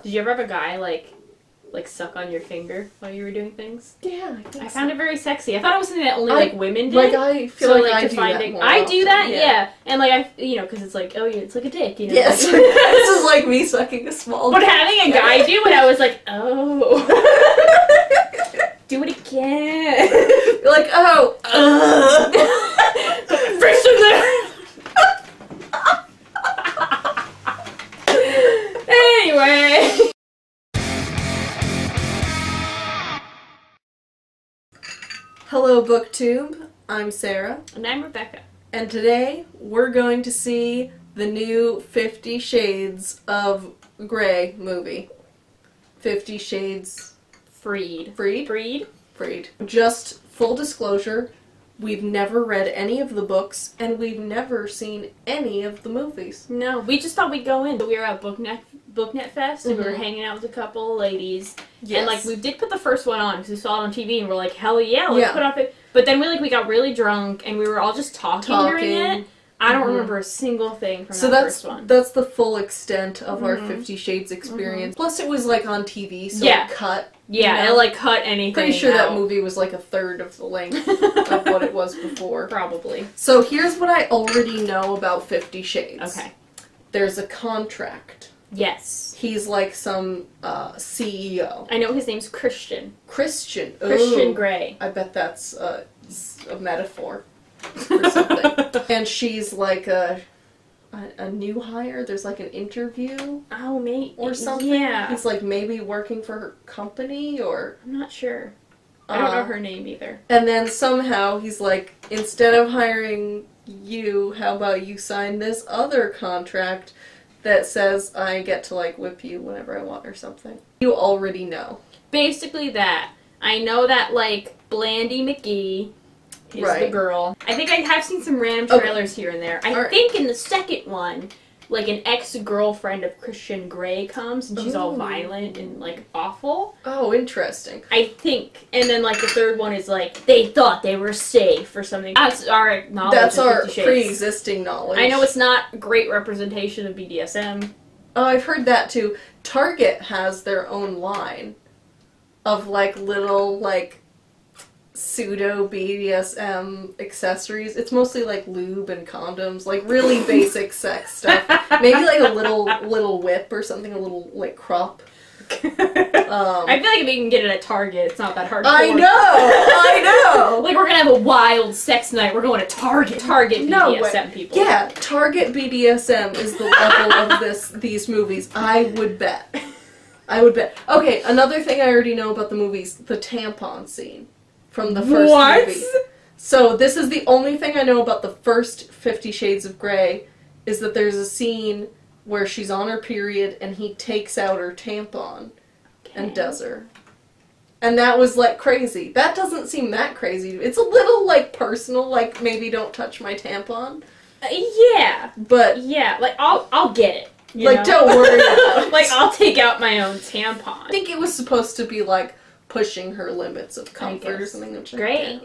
Did you ever have a guy, like suck on your finger while you were doing things? Yeah, I found it very sexy. I thought it was something that only, women did. Like, I feel so, like I do that more I do that, often, yeah. And, like, because it's like, oh, yeah, it's like a dick, you know? Yes. Like, this is like me sucking a small But dick. having a guy do it, I was like, oh. Do it again. You're like, oh. Fresh in there. Anyway. Hello, BookTube. I'm Sarah. And I'm Rebecca. And today, we're going to see the new 50 Shades of Grey movie. 50 Shades... Freed. Just full disclosure, we've never read any of the books, and we've never seen any of the movies. No, we just thought we'd go in. We were at Booknet Fest, and we were hanging out with a couple of ladies. Yes. And, like, we did put the first one on, because we saw it on TV, and we're like, hell yeah, let's put off it. But then we got really drunk, and we were all just talking. During it. I don't remember a single thing from that first one. That's the full extent of our 50 Shades experience. Plus, it was, like, on TV, so it cut. Yeah, it, like, cut anything Pretty sure out. that movie was, like, a third of the length of what it was before. Probably. So, here's what I already know about 50 Shades. Okay. There's a contract. Yes. He's, like, some CEO. I know his name's Christian. Christian Grey. I bet that's a metaphor for something. And she's like a new hire. There's like an interview. Oh, maybe. Or something. Yeah. He's like maybe working for her company or... I'm not sure. I don't know her name either. And then somehow he's like, instead of hiring you, how about you sign this other contract that says I get to like whip you whenever I want or something. You already know. Basically that. I know that like Blandy McGee is the girl. I think I have seen some random trailers here and there. I think in the second one, like an ex-girlfriend of Christian Grey comes and she's all violent and like awful. Oh, interesting. I think. And then like the third one is like they thought they were safe or something. That's our knowledge. That's of our 50 Shades. pre-existing knowledge. I know it's not great representation of BDSM. Oh, I've heard that too. Target has their own line of like little like pseudo BDSM accessories. It's mostly like lube and condoms, like really basic sex stuff. Maybe like a little whip or something, a little like crop. I feel like if you can get it at Target, it's not that hard. I know. Like we're gonna have a wild sex night. We're going to Target. Target BDSM people. Yeah, Target BDSM is the level of these movies. I would bet. Okay, another thing I already know about the movies: the tampon scene from the first movie. So this is the only thing I know about the first 50 Shades of Grey, is that there's a scene where she's on her period and he takes out her tampon and does her. And that was like crazy. That doesn't seem that crazy. It's a little like personal, like maybe don't touch my tampon. Yeah. But yeah, like I'll get it. Like don't worry about it. Like I'll take out my own tampon. I think it was supposed to be like pushing her limits of comfort or something. Which great.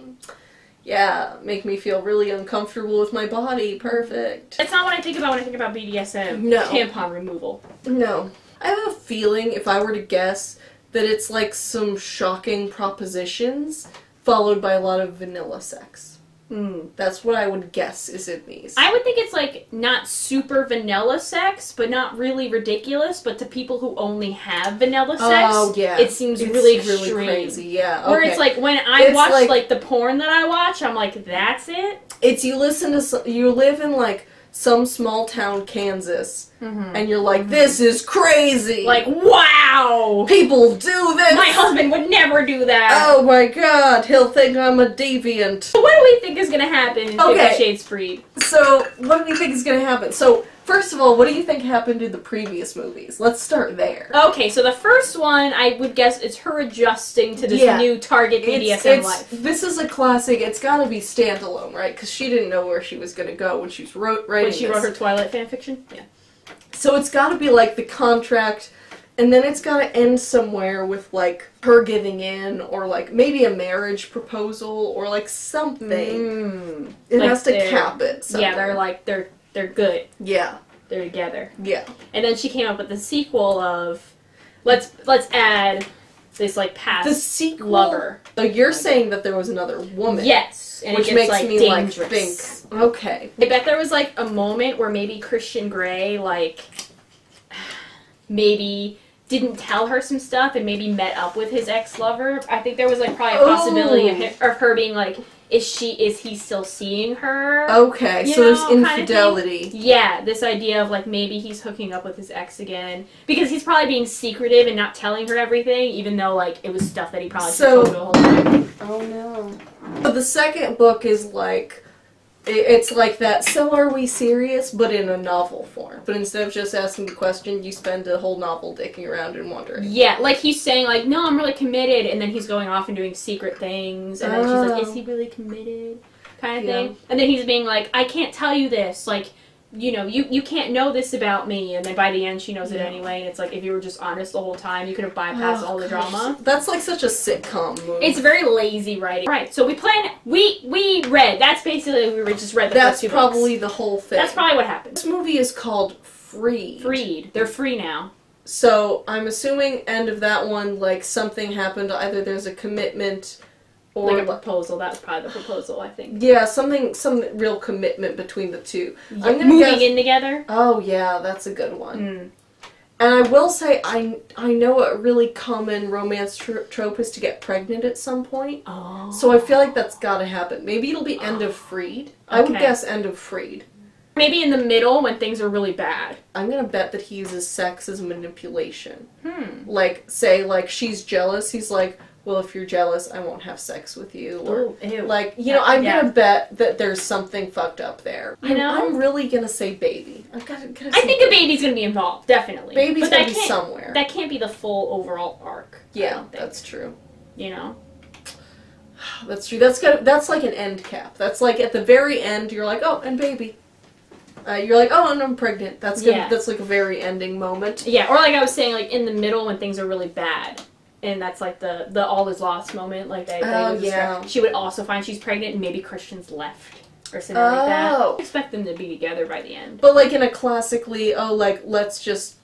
Yeah, make me feel really uncomfortable with my body. Perfect. That's not what I think about when I think about BDSM. No. Tampon removal. No. I have a feeling, if I were to guess, that it's like some shocking propositions followed by a lot of vanilla sex. That's what I would guess is in these. I would think it's like not super vanilla sex, but not really ridiculous, but to people who only have vanilla sex, it seems really extreme. Really crazy, yeah. Okay. Where it's like, when I watch like the porn that I watch, I'm like, that's it? It's you live in like some small town Kansas, and you're like, this is crazy! Like, wow! People do this! My husband would never do that! Oh my god, he'll think I'm a deviant. So what do we think is gonna happen in 50 Shades Freed? So, what do we think is gonna happen? So, first of all, what do you think happened in the previous movies? Let's start there. Okay, so the first one, I would guess it's her adjusting to this new Target BDSM life. This is a classic. It's gotta be standalone, right? Because she didn't know where she was gonna go when she was writing When she wrote her Twilight fanfiction? Yeah. So it's gotta be like the contract, and then it's gotta end somewhere with like her giving in, or like maybe a marriage proposal, or like something. It like has to cap it somewhere. Yeah, they're like, they're good. Yeah. They're together. Yeah. And then she came up with the sequel of let's add this like past the sequel, lover. So you're saying that there was another woman. Yes, and which it gets, makes me dangerous. like think. Okay. I bet there was like a moment where maybe Christian Grey like maybe didn't tell her some stuff and maybe met up with his ex-lover. I think there was like probably a possibility of her being like, is he still seeing her? Okay, so there's infidelity. Kind of yeah, this idea of like maybe he's hooking up with his ex again because he's probably being secretive and not telling her everything, even though like it was stuff that he probably told her the whole time. Oh no. So the second book is like, it's like that, so are we serious, but in a novel form. But instead of just asking the question, you spend a whole novel dicking around and wondering. Yeah, like he's saying like, no, I'm really committed, and then he's going off and doing secret things, and then she's like, is he really committed? Kind of thing. And then he's being like, I can't tell you this, like, you know, you can't know this about me, and then by the end she knows it anyway, and it's like, if you were just honest the whole time, you could have bypassed all the drama. That's like such a sitcom movie. It's very lazy writing. Right, so we read, that's basically, we just read the first two books. That's probably the whole thing. That's probably what happened. This movie is called Freed. Freed. They're free now. So, I'm assuming end of that one, like, something happened, either there's a commitment, or like a proposal. That was probably the proposal, I think. Yeah, some real commitment between the two. Yeah, moving in together. Oh yeah, that's a good one. And I will say, I know a really common romance trope is to get pregnant at some point. Oh. So I feel like that's gotta happen. Maybe it'll be end of Freed. I would guess end of Freed. Maybe in the middle when things are really bad. I'm gonna bet that he uses sex as manipulation. Like, say, like, she's jealous, he's like, well, if you're jealous, I won't have sex with you. Or, ew. like, you know, I'm gonna bet that there's something fucked up there. You know? I'm really gonna say baby. I think a baby's gonna be involved, definitely. Baby's gonna be somewhere. That can't be the full overall arc. Yeah, that's true. You know? That's true. That's like an end cap. That's like at the very end, you're like, oh, and baby. You're like, oh, and I'm pregnant. That's good. Yeah. That's like a very ending moment. Yeah, or like I was saying, like in the middle when things are really bad. And that's like the all is lost moment. Like she would also find she's pregnant and maybe Christian's left or something like that. I expect them to be together by the end. But like in a classically, like let's just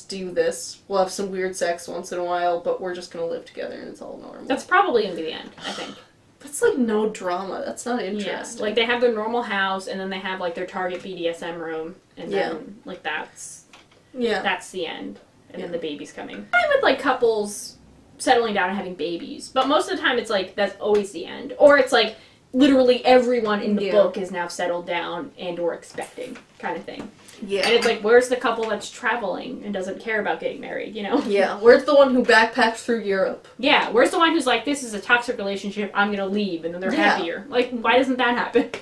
do this. We'll have some weird sex once in a while, but we're just gonna live together and it's all normal. That's probably gonna be the end, I think. That's like no drama. That's not interesting. Yeah, like they have their normal house and then they have like their target BDSM room and then like that's the end. And then the baby's coming. I'm with like couples settling down and having babies, but most of the time it's like that's always the end, or it's like literally everyone in the book is now settled down and or expecting kind of thing. Yeah, and it's like where's the couple that's traveling and doesn't care about getting married? You know? Yeah, where's the one who backpacked through Europe? Yeah, where's the one who's like this is a toxic relationship, I'm gonna leave, and then they're happier. Like why doesn't that happen?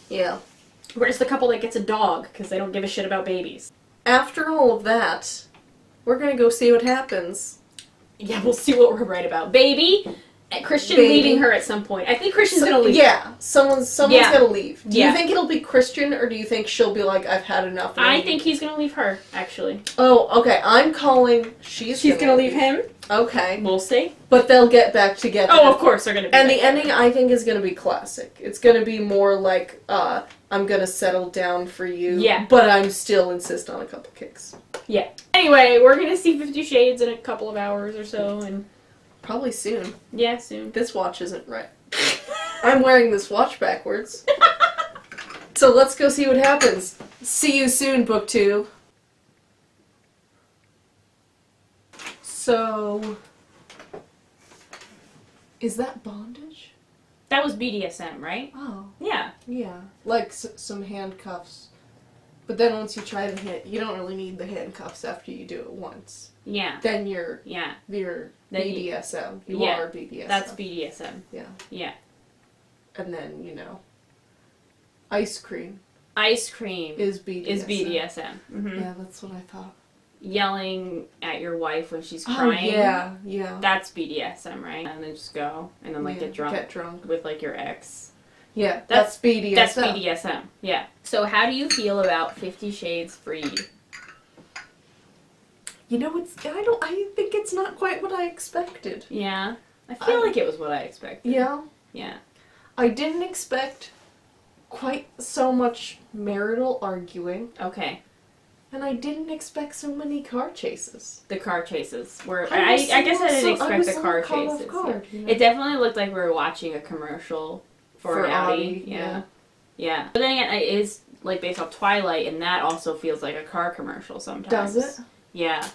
Yeah. Where's the couple that gets a dog because they don't give a shit about babies? After all of that. We're gonna go see what happens. Yeah, we'll see what we're right about. Baby, Christian leaving her at some point. I think Christian's gonna leave. Yeah, someone's gonna leave. Do you think it'll be Christian, or do you think she'll be like, I've had enough? I think he's gonna leave her, actually. Oh, okay. I'm calling she's gonna leave him? Okay. We'll see. But they'll get back together. Oh, of course they're gonna be And the ending, I think, is gonna be classic. It's gonna be more like, I'm gonna settle down for you, but I'm still insist on a couple kicks. Yeah. Anyway, we're gonna see 50 Shades in a couple of hours or so, and... Probably soon. Yeah, soon. This watch isn't right. I'm wearing this watch backwards. So let's go see what happens. See you soon, BookTube. So... Is that bondage? That was BDSM, right? Oh. Yeah. Yeah. Like some handcuffs. But then once you try you don't really need the handcuffs after you do it once. Yeah. Then you're BDSM. You are BDSM. That's BDSM. Yeah. Yeah. And then, you know, ice cream. Ice cream is BDSM. Mm-hmm. Yeah, that's what I thought. Yelling at your wife when she's crying. Oh, yeah. That's BDSM, right? And then just go and then like get drunk with like your ex. Yeah, that's BDSM. That's BDSM, yeah. So how do you feel about 50 Shades Freed? You know, I think it's not quite what I expected. Yeah. I feel like it was what I expected. Yeah? Yeah. I didn't expect quite so much marital arguing. Okay. And I didn't expect so many car chases. The car chases were... I guess I didn't expect the car chases. Guard, yeah. It definitely looked like we were watching a commercial for an Audi. Yeah. But then again, it is like based off Twilight, and that also feels like a car commercial sometimes. Does it? Yeah.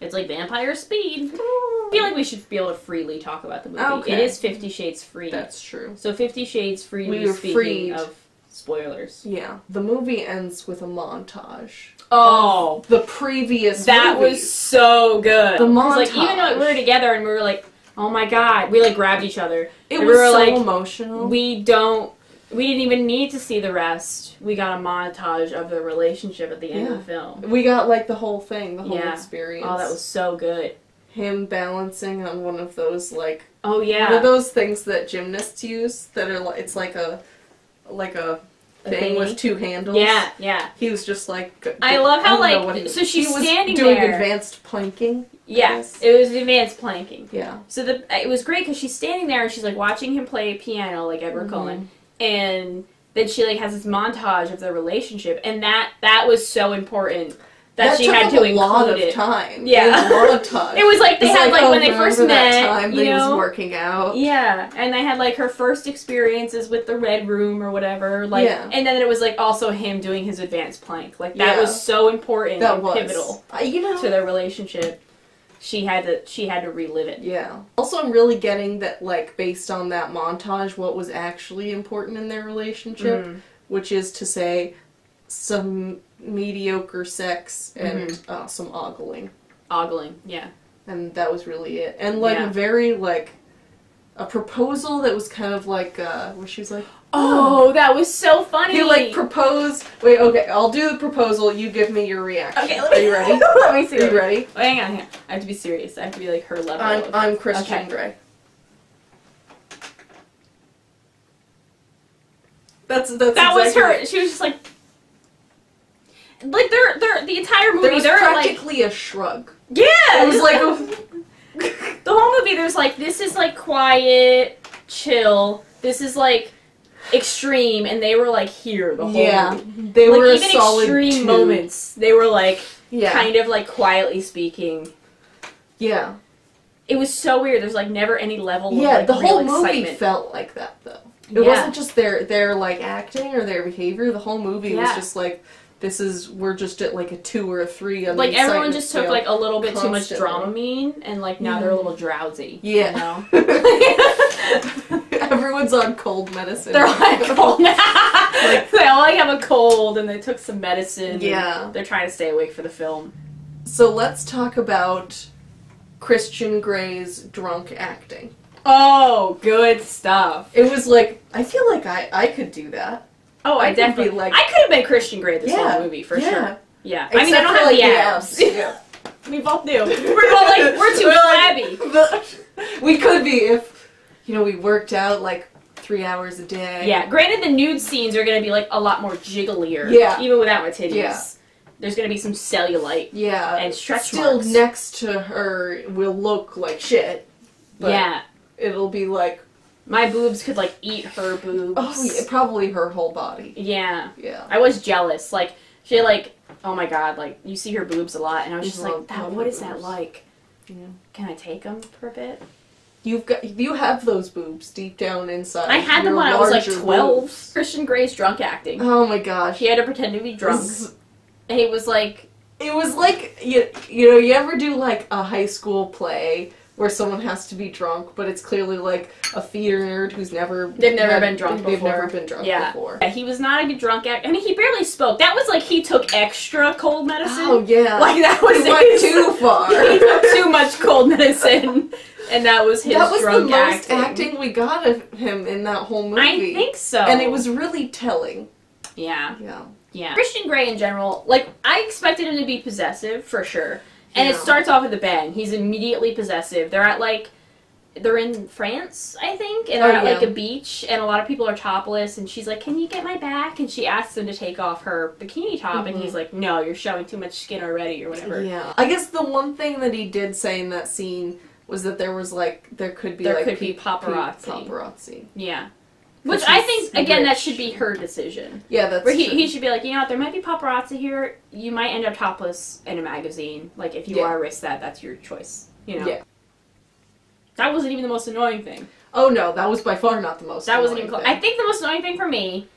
It's like Vampire Speed. I feel like we should be able to freely talk about the movie. Okay. It is 50 Shades free. That's true. So 50 Shades free speaking of spoilers. Yeah. The movie ends with a montage. Oh. The previous That movies. was so good. The montage. Like, even though we were together and we were like, oh my god. We like grabbed each other. It was so emotional. We didn't even need to see the rest. We got a montage of the relationship at the end of the film. We got like the whole thing, the whole experience. Oh, that was so good. Him balancing on one of those like... Oh, yeah. One of those things that gymnasts use that are like... It's like a thing with two handles. Yeah. He was just like... I love how like... So she's standing there. doing advanced planking. Yes, it was advanced planking. Yeah. So it was great because she's standing there and she's like watching him play piano like Edward Cullen. And then she like has this montage of their relationship, and that was so important that she had to include it. That took a lot of time. Yeah, montage. It was like they had like when they first met. That time they was working out. Yeah, and they had like her first experiences with the Red Room or whatever. Like, and then it was like also him doing his advanced plank. Like that was so important and pivotal to their relationship. She had to relive it. Yeah. Also, I'm really getting that, like, based on that montage, what was actually important in their relationship, which is to say, some mediocre sex and some ogling. Ogling, yeah. And that was really it. And, like, a very, like, a proposal that was kind of like, where she was like, oh, that was so funny. He, like, proposed... Wait, okay, I'll do the proposal, you give me your reaction. Okay, are you ready? Let me see. Are you ready? Oh, hang on. I have to be serious. I have to be, like, her level I'm Christian Grey. That was her. She was just like... Like, the entire movie, there was practically a shrug. Yeah! It was like... The whole movie, there's, like, this is, like, quiet, chill. This is, like... extreme, and they were like here the whole movie. They like, were even a solid extreme 2. moments. They were like kind of like quietly speaking. Yeah, it was so weird. There's like never any level. of, the whole real movie excitement. felt like that though. It wasn't just their like acting or their behavior. The whole movie was just like we're just at like a 2 or a 3. On like the everyone just took like a little bit constantly. too much Dramamine, and like now they're a little drowsy. Yeah. You know? Everyone's on cold medicine. They're like cold. Like, they all like have a cold, and they took some medicine. Yeah. They're trying to stay awake for the film. So let's talk about Christian Grey's drunk acting. Oh, good stuff. It was like, I feel like I could do that. Oh, I definitely like. I could have been Christian Grey this whole movie for sure. Yeah, Except I mean I don't have the abs. Yeah. We both do. We're too flabby. We could be if we worked out like 3 hours a day. Yeah. Granted, the nude scenes are gonna be like a lot more jigglier. Yeah. Even without my titties. Yeah. There's gonna be some cellulite. Yeah. And stretch Still marks. next to her will look like shit. But it'll be like. My boobs could like eat her boobs. Oh yeah, probably her whole body. Yeah. Yeah. I was jealous. Like she oh my god, like you see her boobs a lot, and I was just like, what is that like? Yeah. Can I take them for a bit? You have those boobs deep down inside. I had them when I was like 12. Boobs. Christian Grey's drunk acting. Oh my gosh. He had to pretend to be drunk. And he was like... It was like, you ever do like a high school play where someone has to be drunk, but it's clearly like a theater nerd who's They've never been drunk before. They've never been drunk before. Yeah, he was not a good drunk actor. I mean, he barely spoke. That was like he took extra cold medicine. Oh yeah. Like that was he went too far. He took too much cold medicine. And that was his drunk acting. That was the most acting we got of him in that whole movie. I think so. And it was really telling. Yeah. Yeah. Christian Grey in general, like, I expected him to be possessive, for sure. And it starts off with a bang. He's immediately possessive. They're in France, I think, and they're at, like, a beach, and a lot of people are topless, and she's like, can you get my back? And she asks him to take off her bikini top, and he's like, no, you're showing too much skin already, or whatever. Yeah. I guess the one thing that he did say in that scene was that there could be paparazzi. Yeah. Which I think, again, that should be her decision. Yeah, that's where true. He should be like, you know what, there might be paparazzi here. You might end up topless in a magazine. Like, if you want to risk that, that's your choice. You know? Yeah. That wasn't even the most annoying thing. Oh, no, that was by far not the most annoying wasn't even close. thing. I think the most annoying thing for me,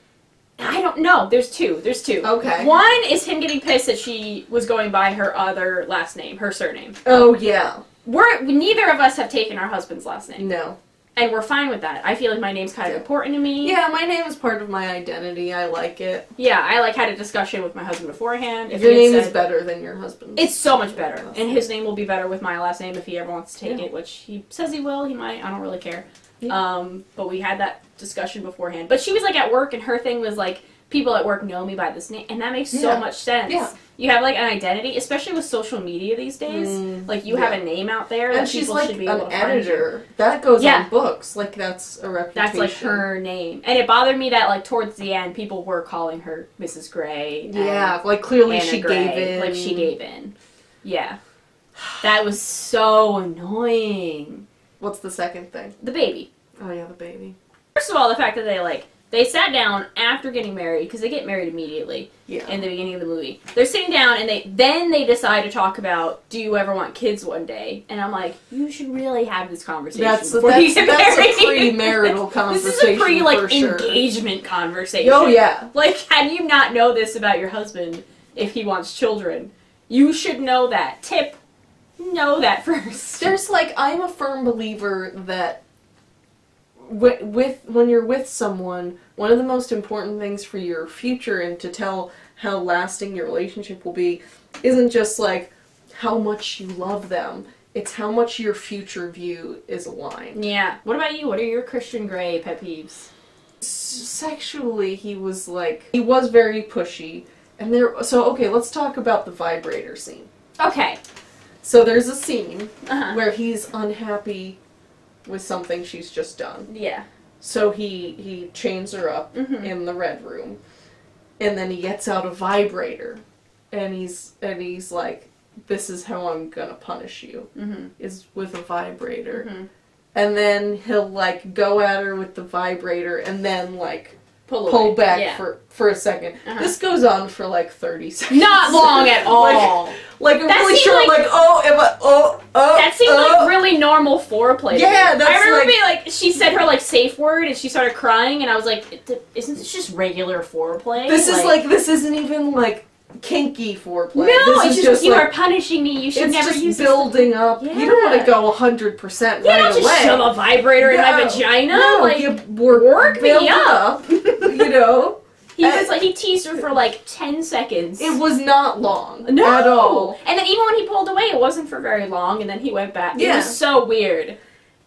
I don't know. There's two. Okay. One is him getting pissed that she was going by her other last name, her surname. Oh, yeah. Neither of us have taken our husband's last name. No. And we're fine with that. I feel like my name's kind of important to me. Yeah, my name is part of my identity. I like it. Yeah, I had a discussion with my husband beforehand. If your name is better than your husband's. It's so much better. And his name will be better with my last name if he ever wants to take it, which he says he will. He might. I don't really care. Yeah. But we had that discussion beforehand. But she was at work, and her thing was people at work know me by this name, and that makes so much sense. Yeah. You have an identity, especially with social media these days. You have a name out there, and she's should be able to find editor. That goes on books. That's a reputation. That's her name, and it bothered me that towards the end, people were calling her Mrs. Gray. Yeah, clearly Anna she Gray. gave in. She gave in. Yeah, that was so annoying. What's the second thing? The baby. Oh yeah, the baby. First of all, the fact that they sat down after getting married, because they get married immediately in the beginning of the movie. They're sitting down, and they decide to talk about, do you ever want kids one day? And I'm like, you should really have this conversation before you get married. That's a pre-marital conversation. This is a engagement conversation. Oh, yeah. How do you not know this about your husband if he wants children? You should know that. Tip, know that first. There's, I'm a firm believer that when you're with someone, one of the most important things for your future and to tell how lasting your relationship will be isn't just how much you love them, it's how much your future view is aligned. Yeah. What about you? What are your Christian Grey pet peeves? Sexually, he was very pushy, and okay, let's talk about the vibrator scene. Okay. So there's a scene where he's unhappy with something she's just done. Yeah. So he chains her up in the red room, and then he gets out a vibrator, and he's like, "This is how I'm gonna punish you," is with a vibrator, and then he'll go at her with the vibrator, and then pull back for a second. This goes on for 30 seconds. Not long at all. Really short, that seemed really normal foreplay. Yeah, that's I remember she said her safe word and she started crying, and I was like, isn't this just regular foreplay? This is this isn't even kinky foreplay. No, this it's just you are punishing me. You should never use this. It's just building up. Yeah. You don't want to go 100% right away. You don't just shove a vibrator in my vagina. No, you work me up. You know. He teased her for 10 seconds. It was not long at all. And then even when he pulled away, it wasn't for very long, and then he went back. Yeah. It was so weird.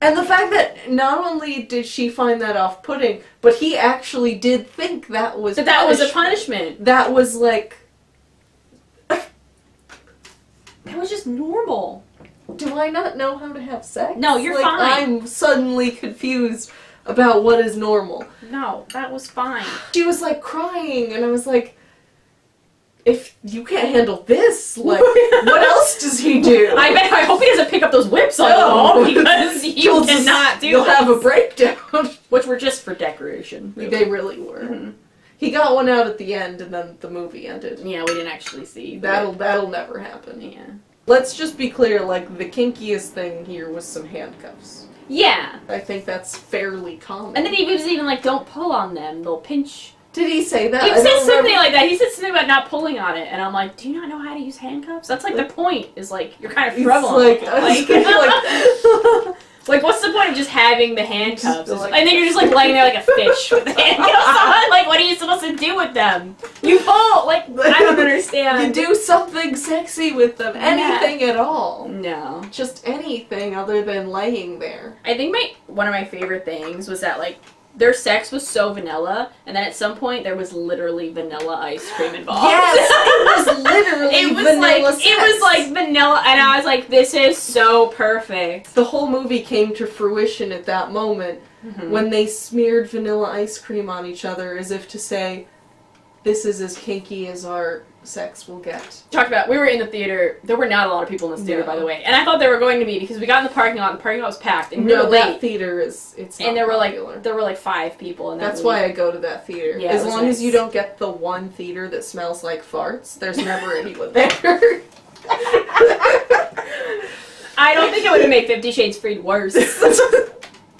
And the fact that not only did she find that off-putting, but he actually did think that was that was a punishment. That was that was just normal. Do I not know how to have sex? No, you're fine. I'm suddenly confused about what is normal. No, that was fine. She was crying, and I was like, if you can't handle this, what else does he do? I hope he doesn't pick up those whips on the wall, because you cannot do You'll have a breakdown. Which were just for decoration. Really. They really were. He got one out at the end, and then the movie ended. Yeah, we didn't actually see. That'll never happen. Yeah. Let's just be clear, the kinkiest thing here was some handcuffs. Yeah. I think that's fairly common. And then he was even don't pull on them, they'll pinch. Did he say that? He said something like that. He said something about not pulling on it, and I'm like, do you not know how to use handcuffs? That's the point, is you're kind of struggling. What's the point of just having the handcuffs? And then you're just laying there like a fish with the handcuffs on. What are you supposed to do with them? You pull. I don't understand. You do something sexy with them. Anything at all. No. Just anything other than laying there. I think one of my favorite things was that their sex was so vanilla, and then at some point there was literally vanilla ice cream involved. Yes, it was literally vanilla sex. It was vanilla, and I was like, this is so perfect. The whole movie came to fruition at that moment when they smeared vanilla ice cream on each other as if to say, this is as kinky as our sex will get. Talked about, we were in the theater, there were not a lot of people in this theater, by the way, and I thought there were going to be, because we got in the parking lot was packed, and we were late. That theater it's not and there popular. were like 5 people in that That's movie. why I go to that theater. Yeah, as long nice. as you don't get the one theater that smells like farts, there's never anyone there. I don't think it would have made 50 Shades Freed worse.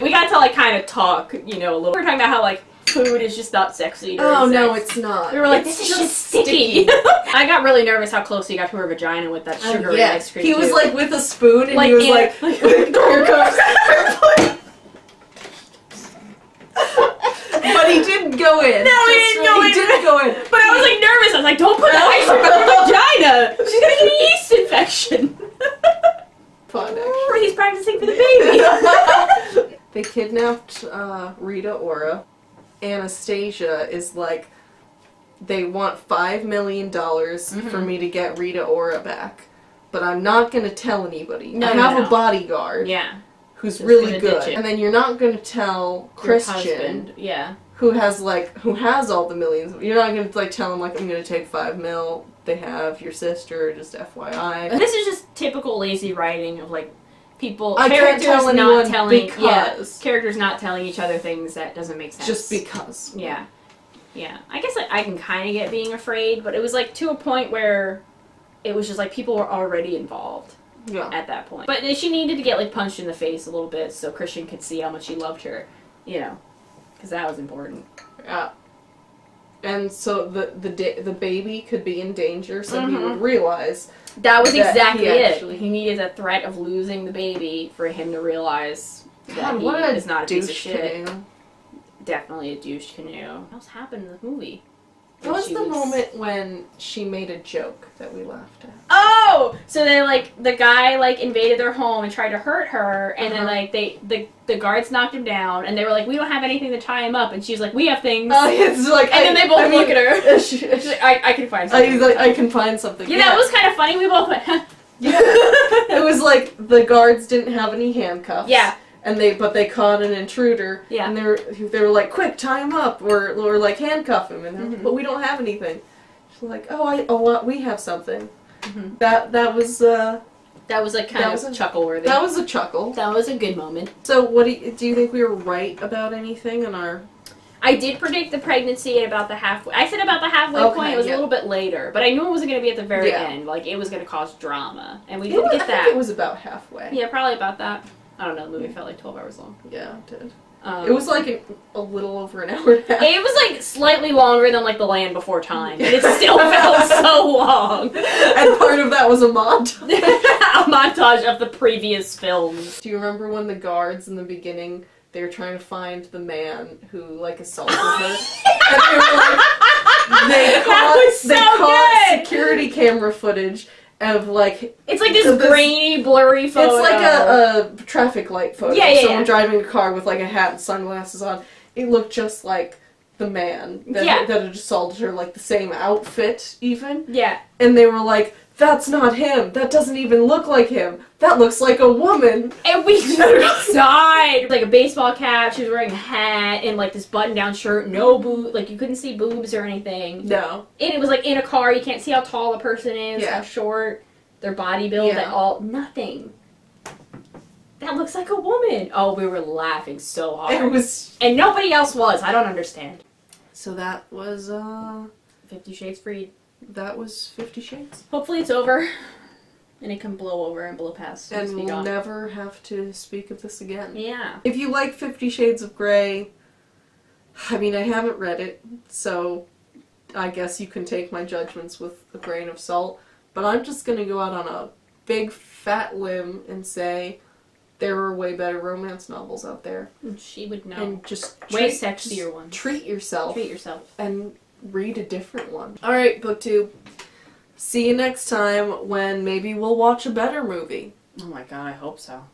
We got to, like, kind of talk, you know, a little. We were talking about how, like, food is just not sexy. Oh, no, sex. it's not. We were like, this is just sticky. I got really nervous how close he got to her vagina with that sugary ice cream. He was, too. like, with a spoon, and he was like, here comes But he didn't go in. No, he didn't go in. He didn't go in. But I was, like, nervous. I was like, don't put the ice cream on her vagina. She's gonna get a yeast infection. Fun, actually. Or he's practicing for the baby. They kidnapped Rita Ora. Anastasia is like, they want $5 million for me to get Rita Ora back. But I'm not going to tell anybody. I have a bodyguard who's really good. And then you're not going to tell Christian, who has all the millions. You're not going to like tell him like, I'm going to take $5 million. They have your sister, just FYI. This is just typical lazy writing of like characters not telling each other things that doesn't make sense. Just because. Yeah. Yeah. I guess I can kind of get being afraid, but it was like to a point where it was just like people were already involved at that point. But she needed to get like punched in the face a little bit so Christian could see how much he loved her, you know, because that was important. Yeah. And so the baby could be in danger, so he would realize. That was exactly it. He needed a threat of losing the baby for him to realize that he is not a piece of shit. Canoe. Definitely a douche canoe. What else happened in the movie? What was the moment when she made a joke that we laughed at? Oh! So they, like, the guy, like, invaded their home and tried to hurt her, and then, like, the guards knocked him down, and they were like, we don't have anything to tie him up, and she's like, we have things. It's like, and then they both look at her. She's like, I can find something. Like, I can find something. Yeah, that was kind of funny. We both went, Yeah. It was like, the guards didn't have any handcuffs. Yeah. But they caught an intruder. Yeah. And they were like, quick, tie him up, or like handcuff him. And like, but we don't have anything. She's like, we have something. That was like kind of chuckle worthy. That was a chuckle. That was a good moment. So what do you think we were right about anything in our? I did predict the pregnancy at about the halfway. I said about the halfway point. It was a little bit later, but I knew it wasn't going to be at the very end. Like it was going to cause drama, and we didn't get that. I think it was about halfway. Yeah, probably about that. I don't know, the movie felt like 12 hours long. Yeah, it did. It was like a little over an hour and a half. It was like slightly longer than like The Land Before Time, and it still felt so long. And part of that was a montage. A montage of the previous films. Do you remember when the guards in the beginning, they were trying to find the man who like assaulted her? And they were like, they caught security camera footage of like, it's like this grainy, blurry photo. It's like a traffic light photo. Yeah, Someone driving a car with like a hat and sunglasses on. It looked just like the man that had assaulted her, like the same outfit even. Yeah. And they were like, that's not him. That doesn't even look like him. That looks like a woman. And we died. Like a baseball cap. She was wearing a hat and like this button-down shirt. No boob. Like you couldn't see boobs or anything. No. And it was like in a car. You can't see how tall the person is. How short. Their body build. Nothing. That looks like a woman. Oh, we were laughing so hard. It was. And nobody else was. I don't understand. So that was 50 Shades Freed. That was 50 Shades. Hopefully it's over. And it can blow over and blow past. And we'll never have to speak of this again. Yeah. If you like 50 Shades of Grey, I mean, I haven't read it, so I guess you can take my judgments with a grain of salt. But I'm just going to go out on a big fat limb and say there are way better romance novels out there. She would know. And just way sexier ones. Treat yourself. Treat yourself. And read a different one. Alright, BookTube. See you next time when maybe we'll watch a better movie. Oh my god, I hope so.